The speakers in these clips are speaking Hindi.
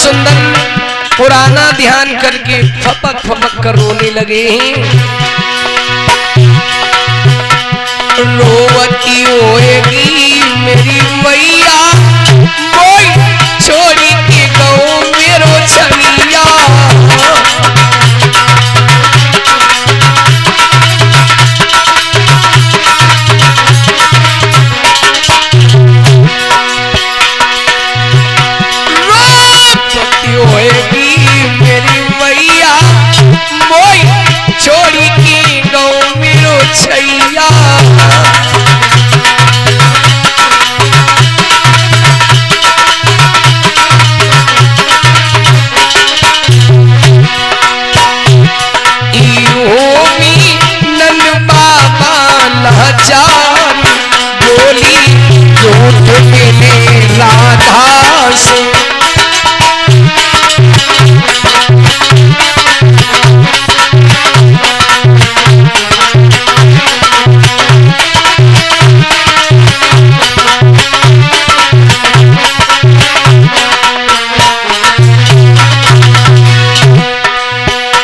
सुंदर पुराना ध्यान करके फपक फपक कर रोने लगे हैं। रोवती होएगी मेरी मैया, मोई छोड़ी के गौ मेरो छलिया। रोवती होएगी मेरी मैया, मोई छोड़ी के गौ मेरो छैया। बोली झूठ मिले राधा से,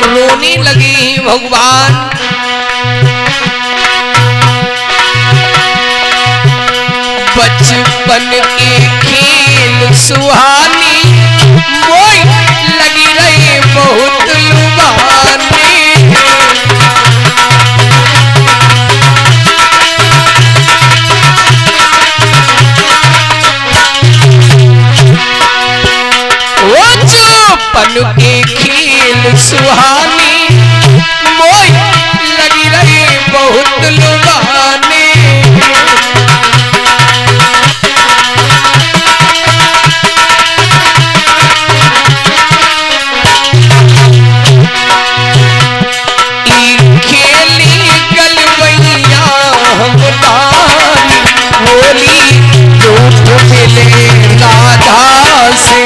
रोने लगी भगवान। बचपन के खेल सुहानी, मोई लगी रही बहुत लुभानी। वो बचपन के खेल सुहानी, मोई लगी रही बहुत लुभानी। बोली झूठ मिले राधा से,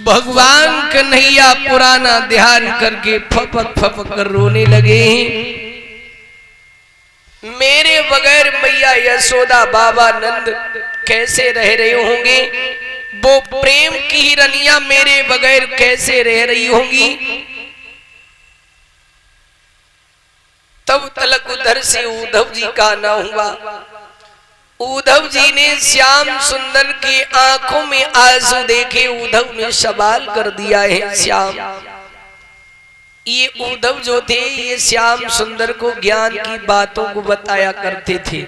भगवान कन्हैया पुराना ध्यान करके फपक फपक कर रोने लगे हैं। मेरे बगैर मैया यशोदा बाबा नंद कैसे रह रहे होंगे, वो प्रेम की हिरनिया मेरे बगैर कैसे रह रही होंगी। तब तलक उधर से उद्धव जी का ना हुआ। उद्धव जी ने श्याम सुंदर की आंखों में आंसू देखे। उद्धव ने सवाल कर दिया है, श्याम, ये उद्धव जो थे ये श्याम सुंदर को ज्ञान की बातों को बताया करते थे।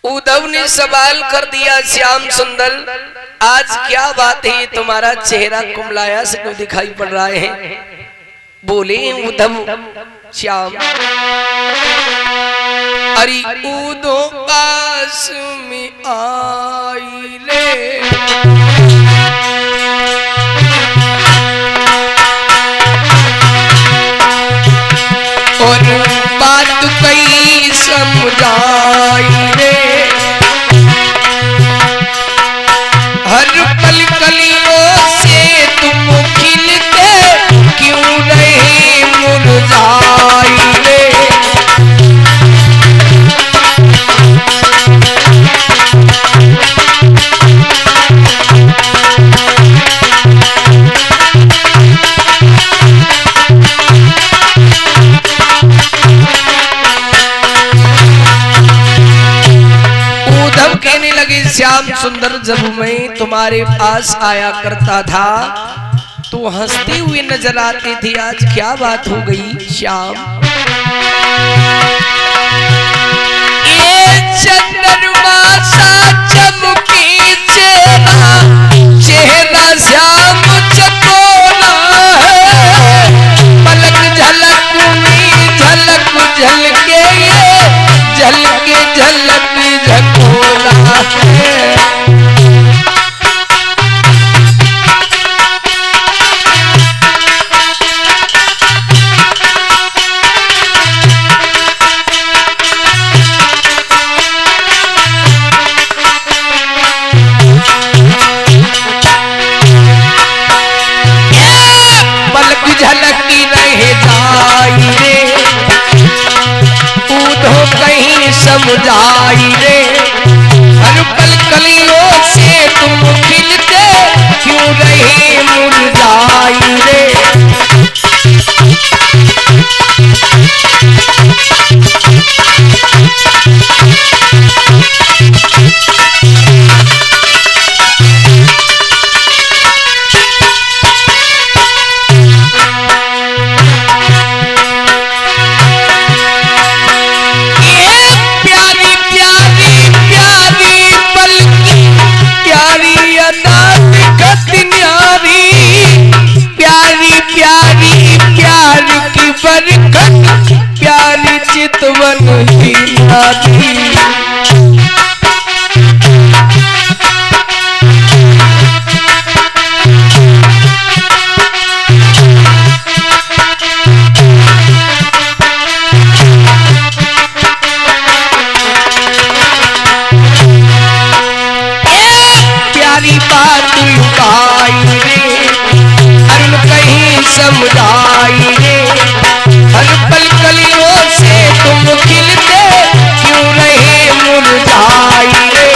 उद्धव ने सवाल कर दिया, श्याम सुंदर आज क्या बात है, तुम्हारा चेहरा कुमलाया से क्यों दिखाई पड़ रहा है। बोले उद्धव, श्याम, अरे उदो पास में आई रे, और बात कई समझाई रे, हर पल कलियों से तुम खिलते क्यों रहे मुरझाई रे। कहने लगे, श्याम सुंदर जब मैं तुम्हारे पास आया करता था तो हंसते हुए नजर आते थे, आज क्या बात हो गई श्याम। ये चंद्रमा सा चमके चेहरा, चेहरा श्याम चकोरा है, पलक झलक में झलक झलके ये झलके झलक झकोरा है। रहे मुरझाई रे। प्यारी चितवन की नाती। प्यारी बात लुकाई रे, अरुण कहीं समझाई रे। हर पल कलियों से तुम खिलते क्यों रहे मुरझाई रे।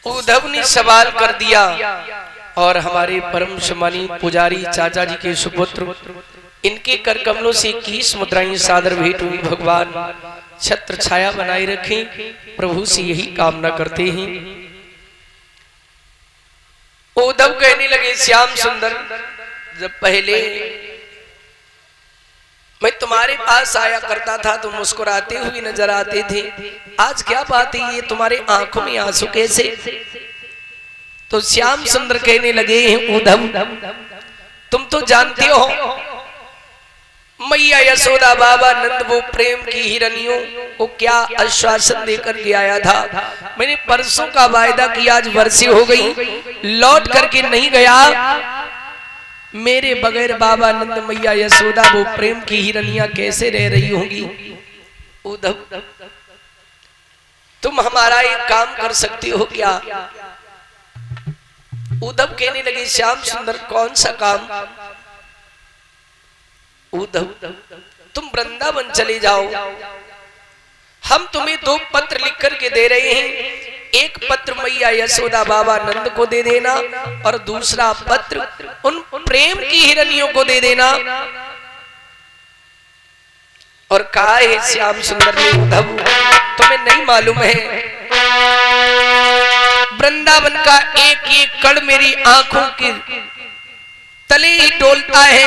उद्धव ने सवाल कर दिया और हमारे परम सम्मानी पुजारी चाचा जी के सुपुत्र इनके कर कमलों से 21 मुद्राएं सादर भेंट हुई। भगवान छत्र छाया बनाए रखें, प्रभु से यही कामना करते हैं। उद्धव कहने लगे, श्याम सुंदर, जब पहले मैं तुम्हारे पास आया करता था तो मुस्कुराते हुए नजर आते थे, आज क्या बात है, ये तुम्हारे आंखों में आंसू कैसे? तो श्याम सुंदर कहने लगे, उद्धव तुम तो जानते हो मैया यशोदा बाबा नंद वो प्रेम की हिरनियों को क्या आश्वासन देकर के आया था। मैंने परसों का वायदा किया, आज वर्षे हो गई, लौट करके नहीं गया। मेरे बगैर बाबा नंद मैया यशोदा वो प्रेम की हिरनियां कैसे रह रही होंगी? उद्धव तुम हमारा एक काम कर सकते हो क्या? उद्धव कहने लगे, श्याम सुंदर कौन सा काम? उद्धव तुम वृंदावन चले जाओ, हम तुम्हें 2 पत्र लिख करके दे रहे हैं। एक पत्र मैया यशोदा बाबा नंद को दे देना और दूसरा पत्र उन प्रेम की हिरनियों को दे देना। और कहा है श्याम सुंदर ने, उद्धव तुम्हें नहीं मालूम है, वृंदावन का एक एक कण मेरी आंखों के तले ही डोलता है।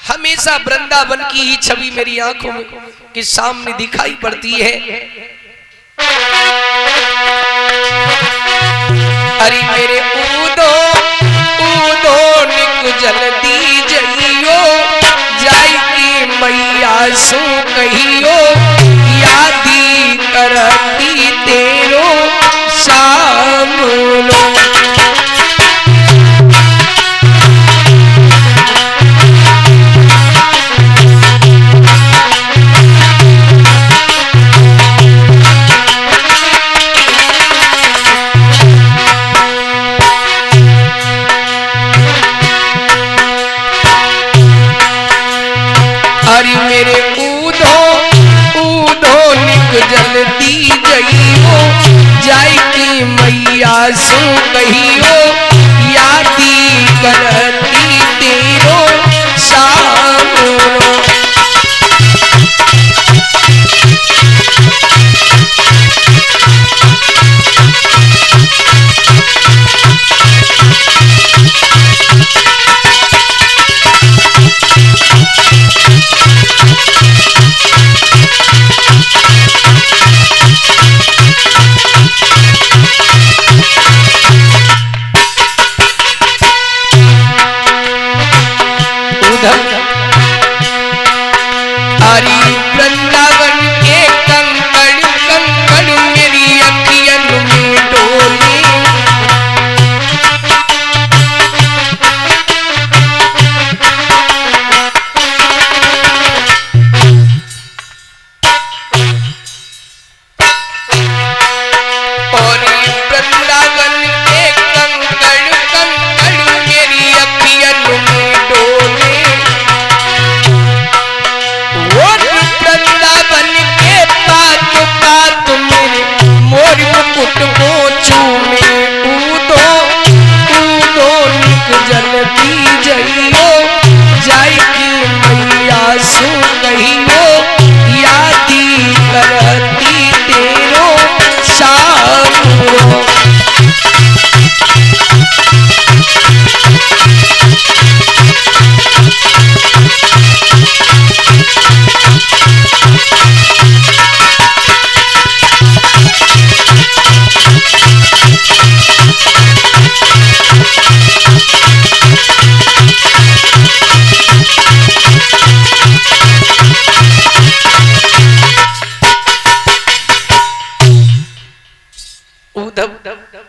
हमेशा वृंदावन की ही छवि मेरी आंखों के सामने दिखाई पड़ती है। अरे मेरे ऊदो ऊदो निक जल्दी जइयो, जाई की मैया सो कहियो, यादी करती तेरो सामनो। मेरे ऊदो ऊदो निक जल्दी जइयो, जाई की मैया सो कहियो, यादी करती तेरो सामनो। वृंदावन के कंकड़ कंकड़ मेरी अखियन में डोले, और वृंदावन के कंकड़ कंकड़ मेरी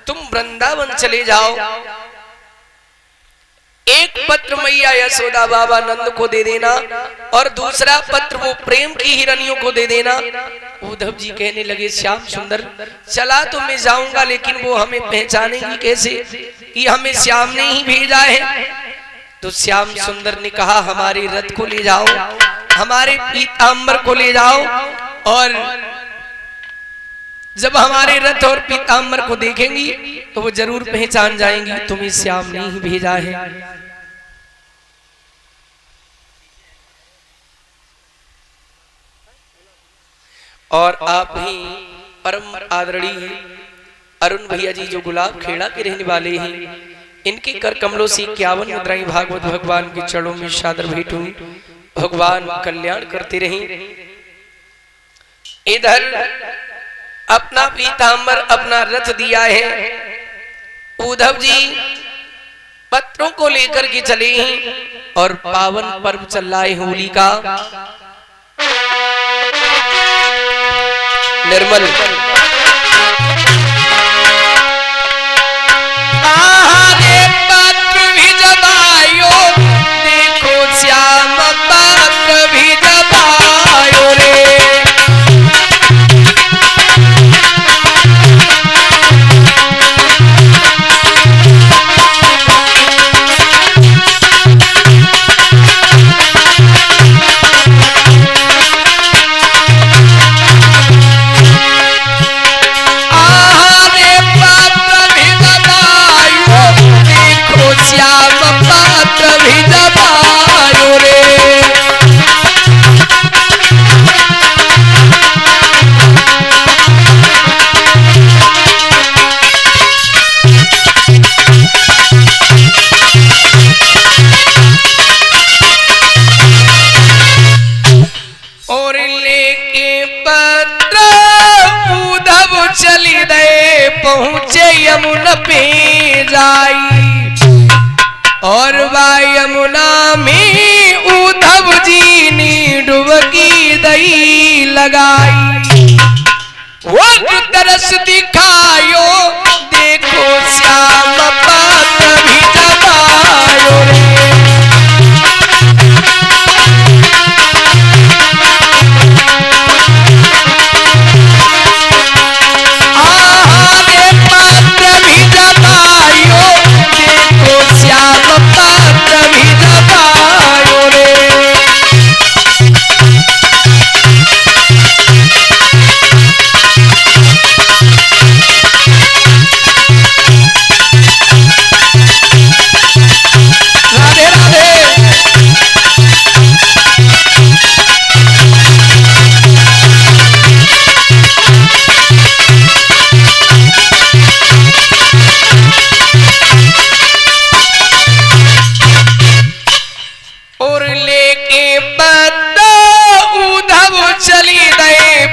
तुम वृंदावन चले जाओ, एक पत्र मैया यशोदा बाबा नंद को दे देना और दूसरा पत्र वो प्रेम की हिरणियों को दे देना। उद्धव जी कहने लगे श्याम सुंदर चला तो मैं जाऊंगा, लेकिन वो हमें पहचानेंगी कैसे कि हमें श्याम ने ही भेजा है। तो श्याम सुंदर ने कहा हमारे रथ को ले जाओ, हमारे पीतांबर को ले जाओ, और जब हमारे रथ और पीतांबर को देखेंगी तो वो जरूर पहचान जाएंगी तुम्हें श्याम ने ही भेजा है। और आप ही परम आदरणीय अरुण भैया जी जो गुलाब खेड़ा के रहने वाले हैं, इनके कर कमलों से 51 मुद्राएं भागवत भगवान के चरणों में सादर भेंट हुई। भगवान कल्याण करते रहे। इधर अपना पीतांबर अपना रथ दिया है, उद्धव जी पत्रों को लेकर के चले हैं और पावन पर्व चल रहा है होली का। निर्मल पत्र भी जबायो, देखो श्याम पत्र भी जबायो रे। पहुंचे यमुना पे जाई, और वह यमुना में उद्धव जी ने डुबकी दई लगाई। वो तरस दिखायो, देखो श्याम पत्र भी जबायो रे।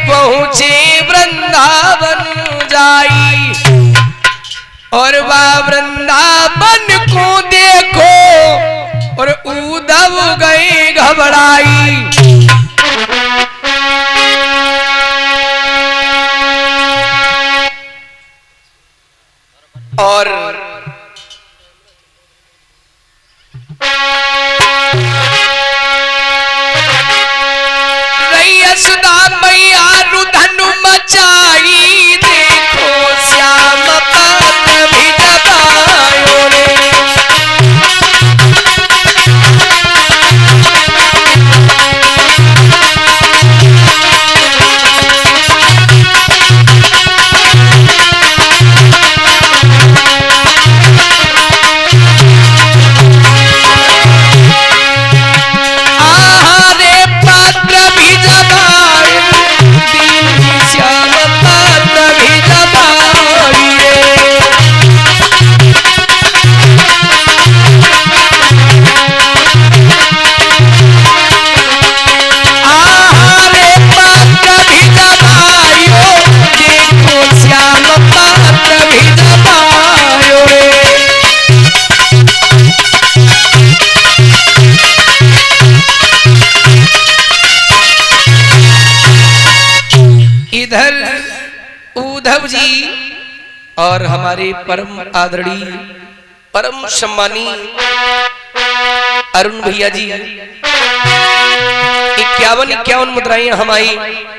पहुंचे वृंदावन जाई, और वह वृंदावन को देखो और उद्धव गए घबराई। और यशोदा मैया रुधनु मचाई, देखो श्याम पत्र भी जबायो रे। और हमारे परम आदरणीय परम सम्मानी अरुण भैया जी 51 मुद्राएं हमारी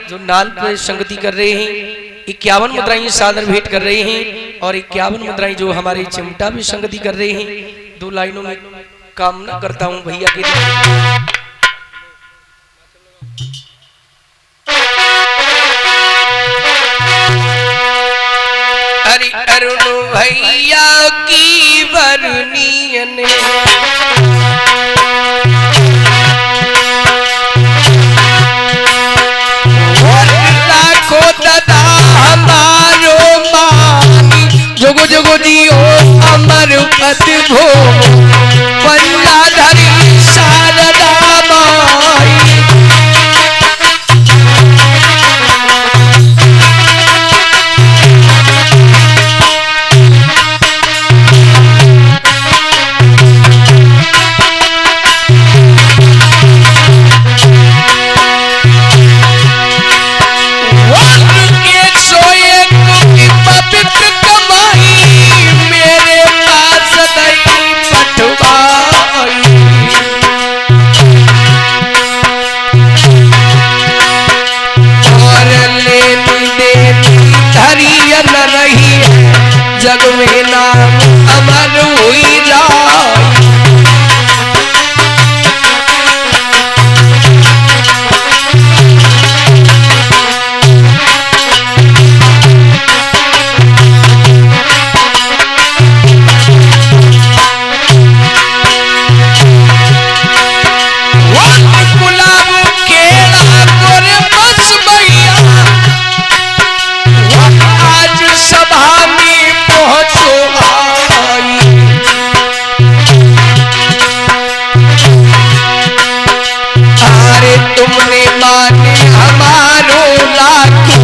जो नाल पर संगति कर रहे हैं, 51 मुद्राएं सादर भेंट कर रहे हैं और 51 मुद्राएं जो हमारे चिमटा भी संगति कर रहे हैं। 2 लाइनों में कामना करता हूं भैया के लिए। अरे अरुण भैया की वरनीय ने लाखों दादा हमारो मानी जोगो जोगो जियो अमर पद भो पंजाधरी शारदा माई। जग में नाम अमर हुई जाए। गुलाब केला गोरे बस भैया आज सभा में पहुंचो आई। अरे तुमने माने हमारो लाखों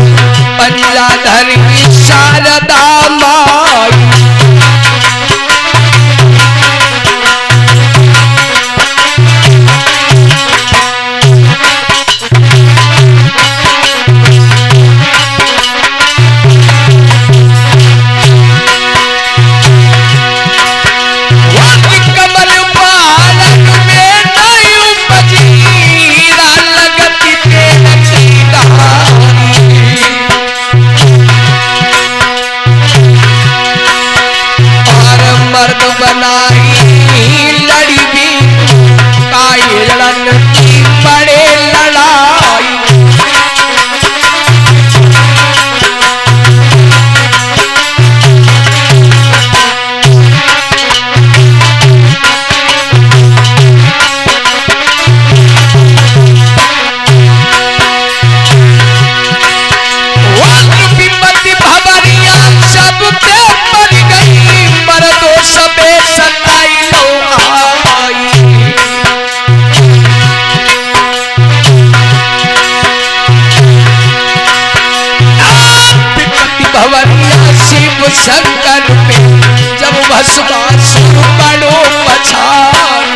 पंजाधरी शारदा माई। बनाई लड़ी भी काई लड़न की बड़े लड़ाई। विपत्ति भवरिया सब पे पड़ गई मर्दों सबे सताई लो आई। विपत्ति भवरिया शिव शंकर पे जब भस्मासुर बड़ो पछाड़।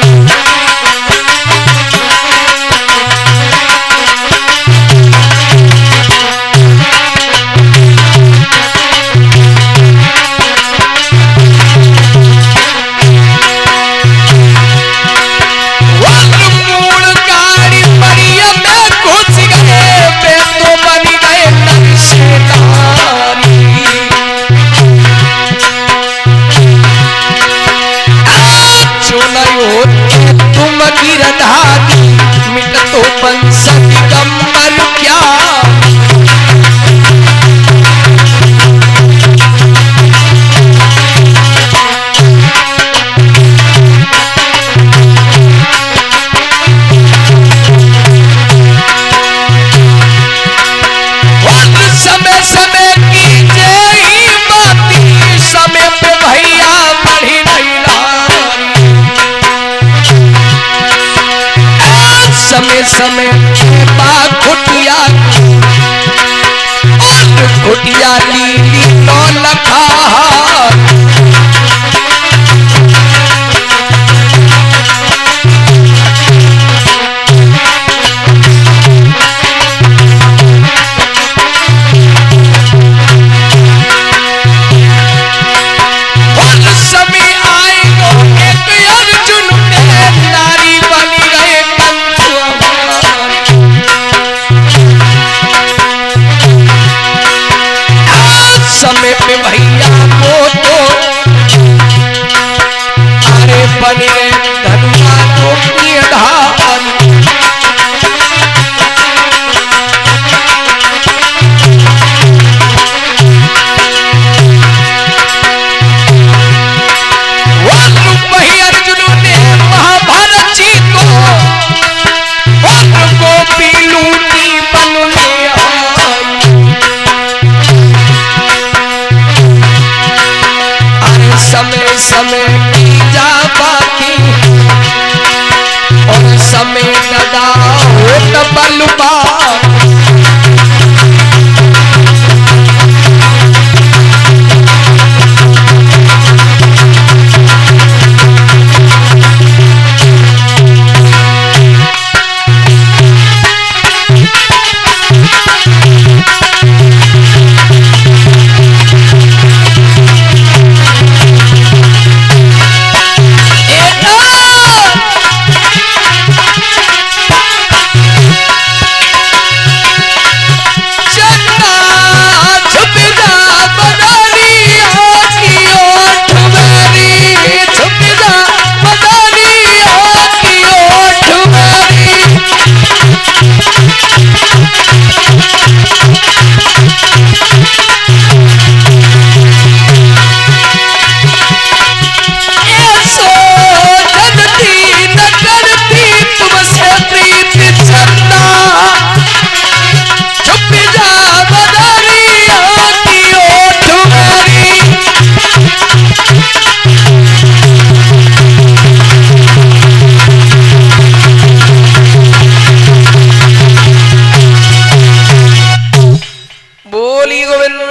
समय